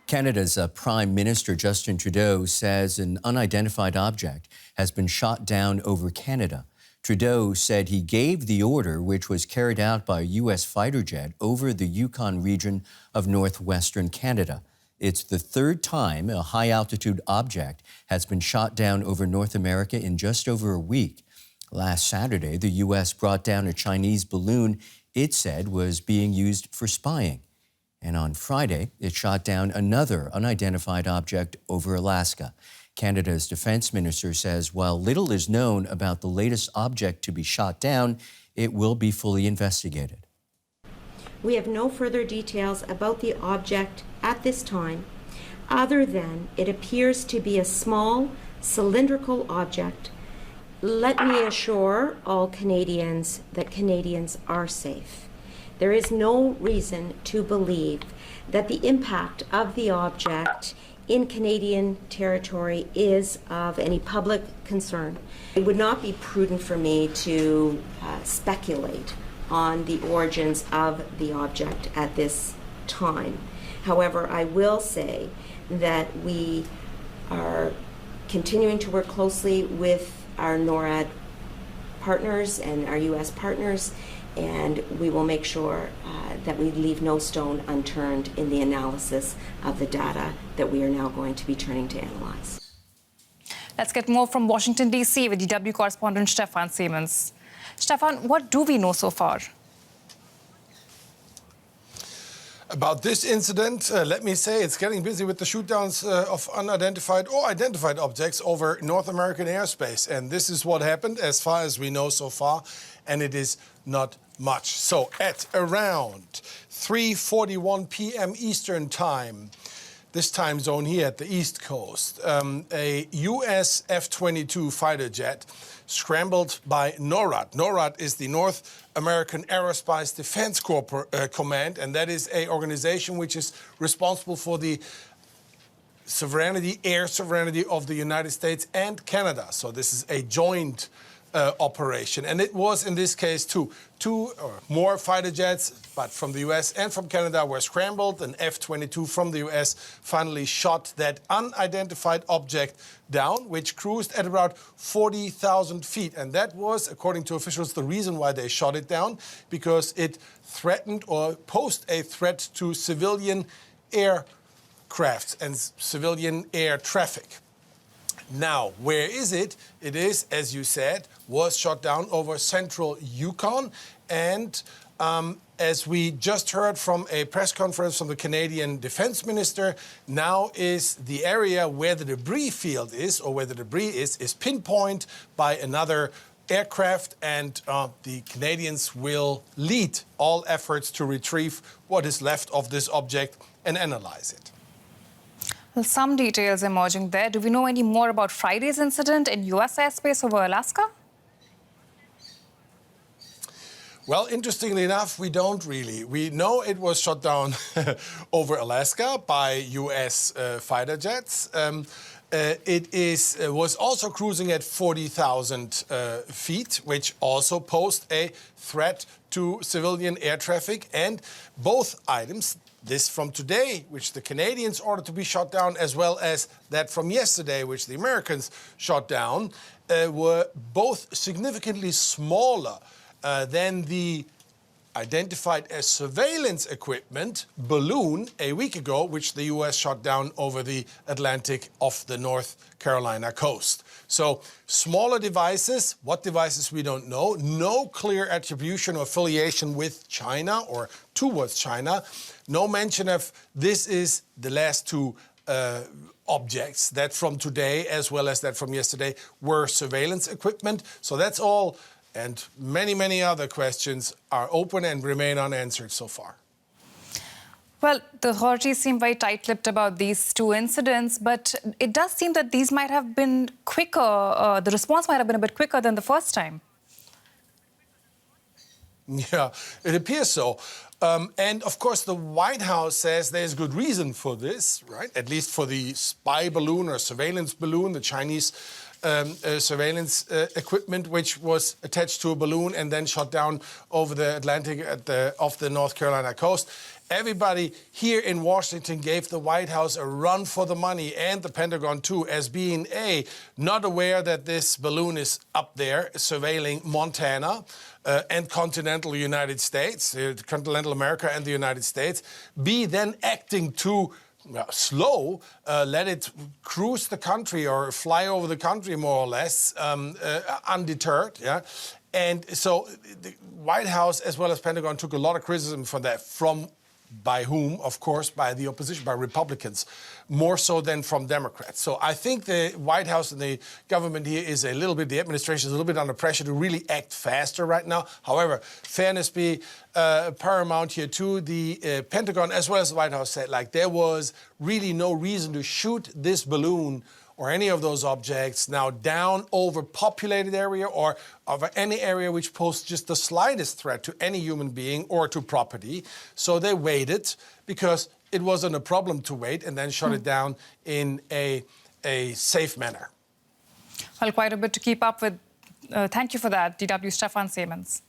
Canada's Prime Minister Justin Trudeau says an unidentified object has been shot down over Canada. Trudeau said he gave the order, which was carried out by a U.S. fighter jet over the Yukon region of northwestern Canada. It's the third time a high-altitude object has been shot down over North America in just over a week. Last Saturday, the U.S. brought down a Chinese balloon it said was being used for spying. And on Friday, it shot down another unidentified object over Alaska. Canada's defense minister says while little is known about the latest object to be shot down, it will be fully investigated. We have no further details about the object at this time, other than it appears to be a small cylindrical object. Let me assure all Canadians that Canadians are safe. There is no reason to believe that the impact of the object in Canadian territory is of any public concern. It would not be prudent for me to speculate on the origins of the object at this time. However, I will say that we are continuing to work closely with our NORAD partners and our U.S. partners, and we will make sure that we leave no stone unturned in the analysis of the data that we are now going to be turning to analyze. Let's get more from Washington, D.C. with DW correspondent Stefan Siemens. Stefan, what do we know so far? About this incident, let me say it's getting busy with the shootdowns of unidentified or identified objects over North American airspace. And this is what happened as far as we know so far, and it is not much. So at around 3:41 p.m. Eastern Time, this time zone here at the East Coast, a U.S. F-22 fighter jet scrambled by NORAD. NORAD is the North American Aerospace Defense Command, and that is an organization which is responsible for the sovereignty, air sovereignty of the United States and Canada. So this is a joint operation. And it was, in this case, two or more fighter jets, but from the U.S. and from Canada, were scrambled. An F-22 from the U.S. finally shot that unidentified object down, which cruised at about 40,000 feet. And that was, according to officials, the reason why they shot it down, because it threatened or posed a threat to civilian aircrafts and civilian air traffic. Now, where is it? It is, as you said, was shot down over central Yukon. And as we just heard from a press conference from the Canadian Defense Minister, now is the area where the debris field is, or where the debris is pinpointed by another aircraft, and the Canadians will lead all efforts to retrieve what is left of this object and analyze it. Well, some details emerging there. Do we know any more about Friday's incident in U.S. airspace over Alaska? Well, interestingly enough, we don't really. We know it was shot down over Alaska by U.S. fighter jets. It was also cruising at 40,000 feet, which also posed a threat to civilian air traffic. And both items, this from today, which the Canadians ordered to be shot down, as well as that from yesterday, which the Americans shot down, were both significantly smaller than the identified as surveillance equipment balloon a week ago, which the U.S. shot down over the Atlantic off the North Carolina coast. So smaller devices, what devices we don't know, no clear attribution or affiliation with China or towards China, no mention of this is the last two objects that from today as well as that from yesterday were surveillance equipment. So that's all. And many, many other questions are open and remain unanswered so far. Well, the authorities seem very tight-lipped about these two incidents, but it does seem that these might have been quicker, the response might have been a bit quicker than the first time. Yeah, it appears so. And of course, the White House says there's good reason for this, right? At least for the spy balloon or surveillance balloon, the Chinese surveillance equipment, which was attached to a balloon and then shot down over the Atlantic off the North Carolina coast. everybody here in Washington gave the White House a run for the money, and the Pentagon too, as being not aware that this balloon is up there surveilling Montana and continental United States, continental America and the United States. B, then acting too slow, let it cruise the country or fly over the country more or less, undeterred. Yeah. And so the White House as well as Pentagon took a lot of criticism for that. By whom? Of course, by the opposition, by Republicans, more so than from Democrats. So I think the White House and the government here is the administration is a little bit under pressure to really act faster right now. However, fairness be paramount here too. The Pentagon as well as the White House said, there was really no reason to shoot this balloon or any of those objects now down over populated area or over any area which posed just the slightest threat to any human being or to property. So they waited because it wasn't a problem to wait and then shut it down in a safe manner. Well, quite a bit to keep up with. Thank you for that, DW Stefan Siemens.